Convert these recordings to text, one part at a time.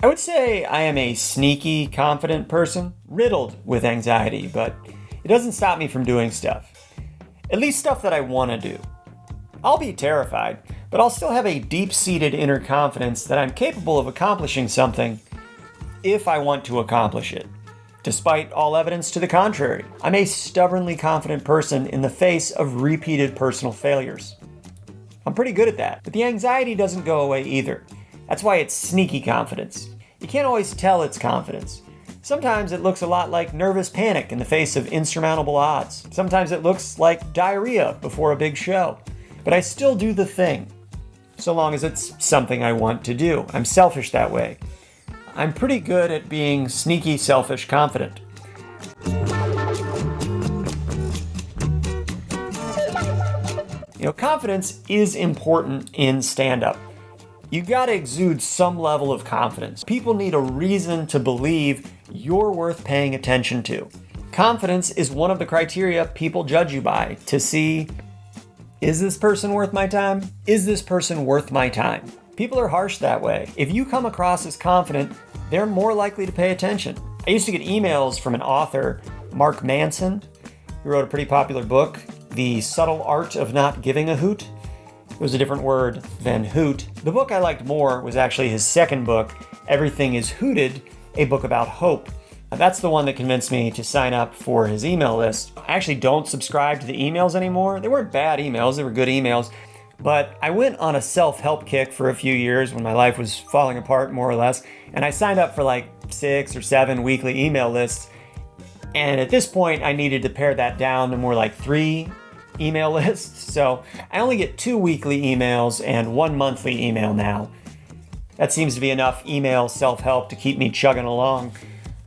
I would say I am a sneaky, confident person, riddled with anxiety, but it doesn't stop me from doing stuff. At least stuff that I want to do. I'll be terrified, but I'll still have a deep-seated inner confidence that I'm capable of accomplishing something if I want to accomplish it. Despite all evidence to the contrary, I'm a stubbornly confident person in the face of repeated personal failures. I'm pretty good at that, but the anxiety doesn't go away either. That's why it's sneaky confidence. You can't always tell it's confidence. Sometimes it looks a lot like nervous panic in the face of insurmountable odds. Sometimes it looks like diarrhea before a big show. But I still do the thing, so long as it's something I want to do. I'm selfish that way. I'm pretty good at being sneaky, selfish, confident. Confidence is important in stand-up. You gotta exude some level of confidence. People need a reason to believe you're worth paying attention to. Confidence is one of the criteria people judge you by to see, is this person worth my time? Is this person worth my time? People are harsh that way. If you come across as confident, they're more likely to pay attention. I used to get emails from an author, Mark Manson, who wrote a pretty popular book, The Subtle Art of Not Giving a Hoot. It was a different word than hoot. The book I liked more was actually his second book, Everything is Hooted, a book about hope. That's the one that convinced me to sign up for his email list. I actually don't subscribe to the emails anymore. They weren't bad emails, they were good emails. But I went on a self-help kick for a few years when my life was falling apart, more or less, and I signed up for like 6 or 7 weekly email lists. And at this point, I needed to pare that down to more like 3 email lists. So I only get 2 weekly emails and 1 monthly email now. That seems to be enough email self-help to keep me chugging along.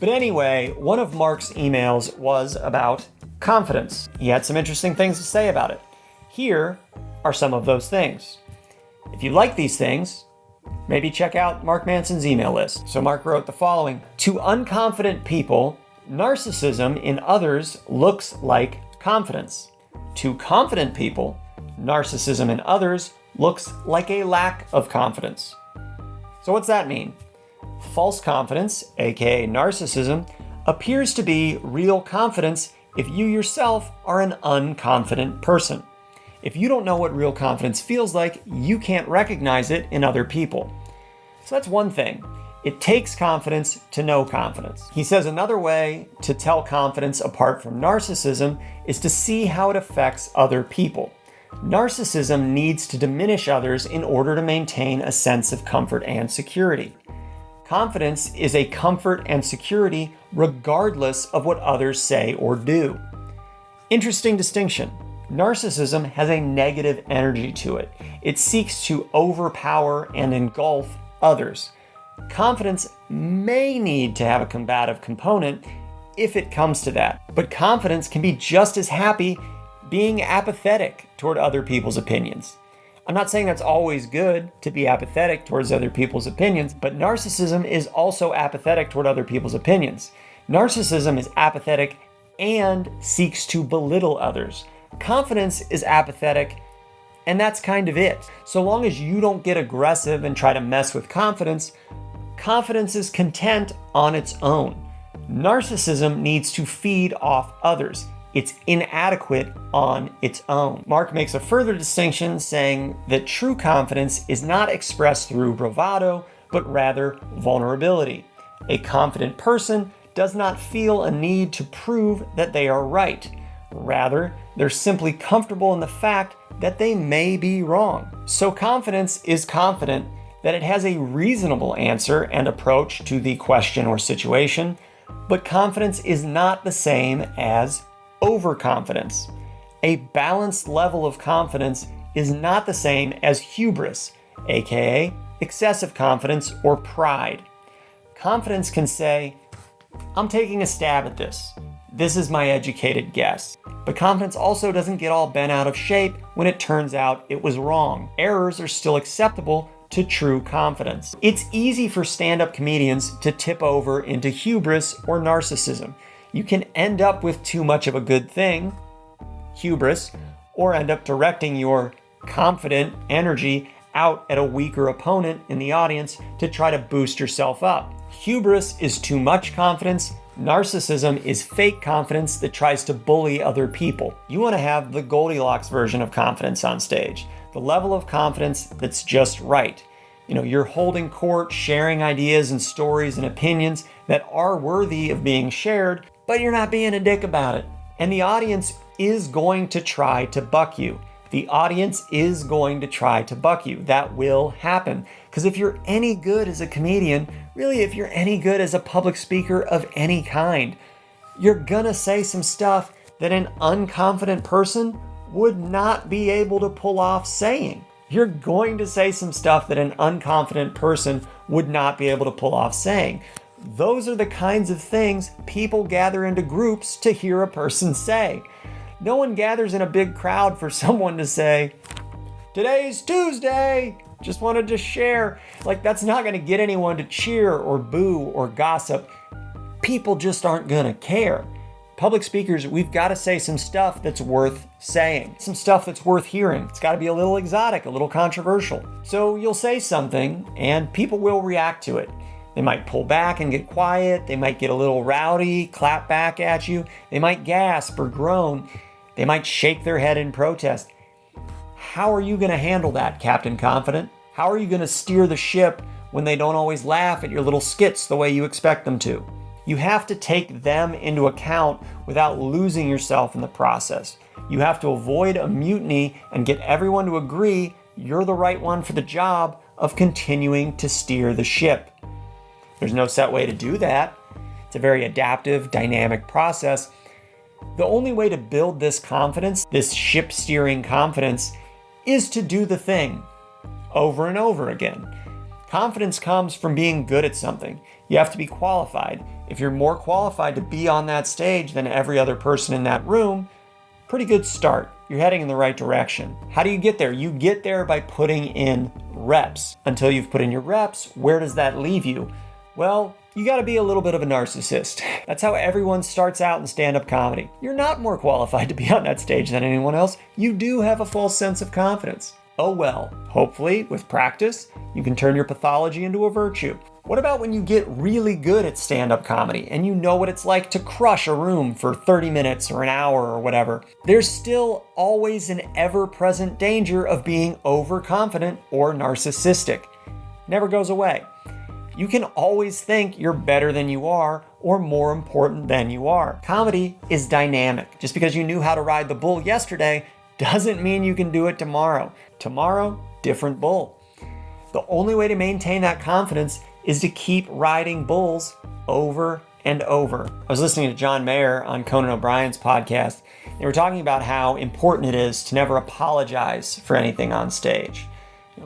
But anyway, one of Mark's emails was about confidence. He had some interesting things to say about it. Here are some of those things. If you like these things, maybe check out Mark Manson's email list. So Mark wrote the following: to unconfident people, narcissism in others looks like confidence. To confident people, narcissism in others looks like a lack of confidence. So what's that mean? False confidence, aka narcissism, appears to be real confidence if you yourself are an unconfident person. If you don't know what real confidence feels like, you can't recognize it in other people. So that's one thing. It takes confidence to know confidence. He says another way to tell confidence apart from narcissism is to see how it affects other people. Narcissism needs to diminish others in order to maintain a sense of comfort and security. Confidence is a comfort and security regardless of what others say or do. Interesting distinction. Narcissism has a negative energy to it. It seeks to overpower and engulf others. Confidence may need to have a combative component if it comes to that, but confidence can be just as happy being apathetic toward other people's opinions. I'm not saying that's always good to be apathetic towards other people's opinions, but narcissism is also apathetic toward other people's opinions. Narcissism is apathetic and seeks to belittle others. Confidence is apathetic, and that's kind of it. So long as you don't get aggressive and try to mess with confidence, confidence is content on its own. Narcissism needs to feed off others. It's inadequate on its own. Mark makes a further distinction, saying that true confidence is not expressed through bravado, but rather vulnerability. A confident person does not feel a need to prove that they are right. Rather, they're simply comfortable in the fact that they may be wrong. So confidence is confident that it has a reasonable answer and approach to the question or situation, but confidence is not the same as overconfidence. A balanced level of confidence is not the same as hubris, aka excessive confidence or pride. Confidence can say, I'm taking a stab at this. This is my educated guess. But confidence also doesn't get all bent out of shape when it turns out it was wrong. Errors are still acceptable to true confidence. It's easy for stand-up comedians to tip over into hubris or narcissism. You can end up with too much of a good thing, hubris, or end up directing your confident energy out at a weaker opponent in the audience to try to boost yourself up. Hubris is too much confidence. Narcissism is fake confidence that tries to bully other people. You want to have the Goldilocks version of confidence on stage, the level of confidence that's just right. You're holding court, sharing ideas and stories and opinions that are worthy of being shared, but you're not being a dick about it. And the audience is going to try to buck you. The audience is going to try to buck you. That will happen. Because if you're any good as a comedian, really if you're any good as a public speaker of any kind, you're gonna say some stuff that an unconfident person would not be able to pull off saying. You're going to say some stuff that an unconfident person would not be able to pull off saying. Those are the kinds of things people gather into groups to hear a person say. No one gathers in a big crowd for someone to say, "Today's Tuesday, just wanted to share." That's not going to get anyone to cheer or boo or gossip. People just aren't going to care. Public speakers, we've got to say some stuff that's worth saying, some stuff that's worth hearing. It's got to be a little exotic, a little controversial. So you'll say something and people will react to it. They might pull back and get quiet. They might get a little rowdy, clap back at you. They might gasp or groan. They might shake their head in protest. How are you going to handle that, Captain Confident? How are you going to steer the ship when they don't always laugh at your little skits the way you expect them to? You have to take them into account without losing yourself in the process. You have to avoid a mutiny and get everyone to agree you're the right one for the job of continuing to steer the ship. There's no set way to do that. It's a very adaptive, dynamic process. The only way to build this confidence, this ship steering confidence, is to do the thing over and over again. Confidence comes from being good at something. You have to be qualified. If you're more qualified to be on that stage than every other person in that room, pretty good start. You're heading in the right direction. How do you get there? You get there by putting in reps. Until you've put in your reps, where does that leave you? Well, you got to be a little bit of a narcissist. That's how everyone starts out in stand-up comedy. You're not more qualified to be on that stage than anyone else. You do have a false sense of confidence. Oh well, hopefully, with practice, you can turn your pathology into a virtue. What about when you get really good at stand-up comedy and you know what it's like to crush a room for 30 minutes or an hour or whatever? There's still always an ever-present danger of being overconfident or narcissistic. Never goes away. You can always think you're better than you are or more important than you are. Comedy is dynamic. Just because you knew how to ride the bull yesterday doesn't mean you can do it tomorrow. Tomorrow, different bull. The only way to maintain that confidence is to keep riding bulls over and over. I was listening to John Mayer on Conan O'Brien's podcast. They were talking about how important it is to never apologize for anything on stage.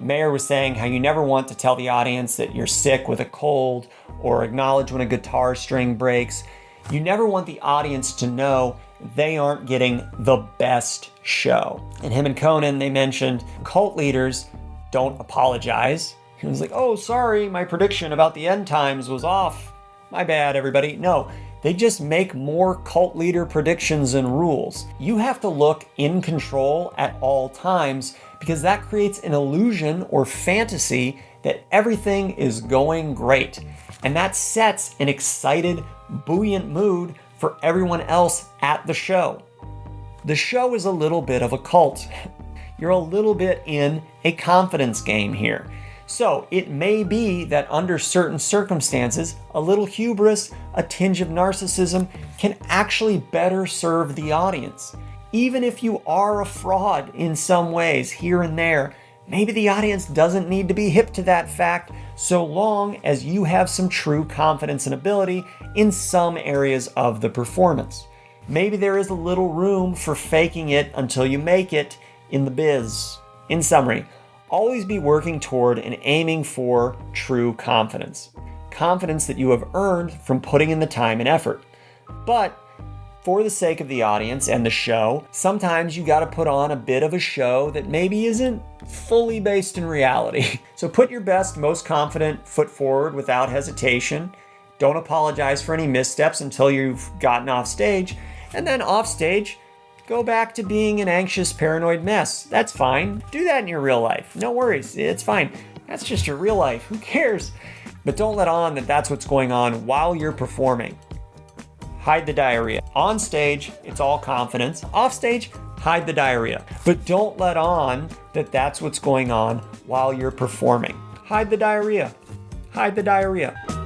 Mayer was saying how you never want to tell the audience that you're sick with a cold or acknowledge when a guitar string breaks. You never want the audience to know they aren't getting the best show. And him and Conan, they mentioned cult leaders don't apologize. He was like, "Oh, sorry, my prediction about the end times was off. My bad, everybody." No, they just make more cult leader predictions and rules. You have to look in control at all times because that creates an illusion or fantasy that everything is going great. And that sets an excited, buoyant mood for everyone else at the show. The show is a little bit of a cult. You're a little bit in a confidence game here. So it may be that under certain circumstances, a little hubris, a tinge of narcissism can actually better serve the audience. Even if you are a fraud in some ways here and there, maybe the audience doesn't need to be hip to that fact so long as you have some true confidence and ability in some areas of the performance. Maybe there is a little room for faking it until you make it in the biz. In summary, always be working toward and aiming for true confidence. Confidence that you have earned from putting in the time and effort. But for the sake of the audience and the show, sometimes you got to put on a bit of a show that maybe isn't fully based in reality. So put your best, most confident foot forward without hesitation. Don't apologize for any missteps until you've gotten off stage. And then off stage, Go back to being an anxious, paranoid mess. That's fine. Do that in your real life. No worries. It's fine. That's just your real life. Who cares? But don't let on that that's what's going on while you're performing. Hide the diarrhea. On stage, it's all confidence. Off stage, hide the diarrhea. But don't let on that that's what's going on while you're performing. Hide the diarrhea. Hide the diarrhea.